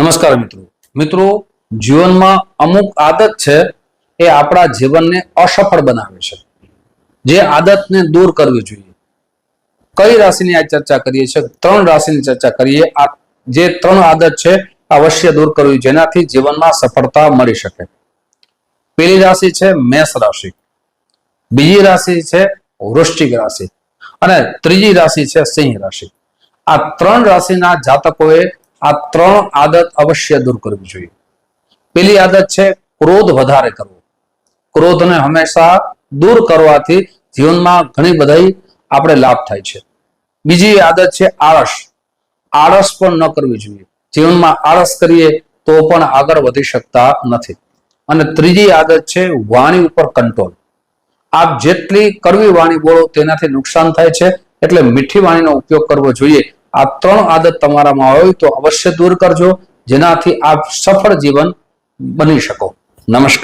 નમસ્કાર મિત્રો જીવનમાં અમુક આદત છે એ આપણા જીવનને અસફળ બનાવે છે। જે આદતને દૂર કરવી જોઈએ। કઈ રાશિની આ ચર્ચા કરીએ છીએ? 3 રાશિની ચર્ચા કરીએ। આ જે 3 આદત છે અવશ્ય દૂર કરવી જેનાથી જીવનમાં સફળતા મળી શકે। પહેલી રાશિ છે મેષ રાશિ, બીજી રાશિ છે વૃશ્ચિક રાશિ અને ત્રીજી રાશિ છે સિંહ રાશિ। આ 3 રાશિના જાતકોએ આ 3 આદત અવશ્ય દૂર કરવી જોઈએ। પહેલી આદત છે ક્રોધ વધારે કરવો। ક્રોધને હંમેશા દૂર કરવાથી જીવનમાં ઘણી બધી આપણે લાભ થાય છે। બીજી આદત છે આળસ। આળસ પણ ન કરવી જોઈએ। જીવનમાં આળસ કરીએ તો પણ આગળ વધી શકતા નથી। અને ત્રીજી આદત છે વાણી ઉપર કંટ્રોલ। આપ જેટલી કડવી વાણી બોલો તેનાથી નુકસાન થાય છે, એટલે મીઠી વાણીનો ઉપયોગ કરવો જોઈએ। આ 3 આદત તમારામાં હોય તો અવશ્ય દૂર કરજો, જેનાથી આપ સફળ જીવન બની શકો। નમસ્કાર।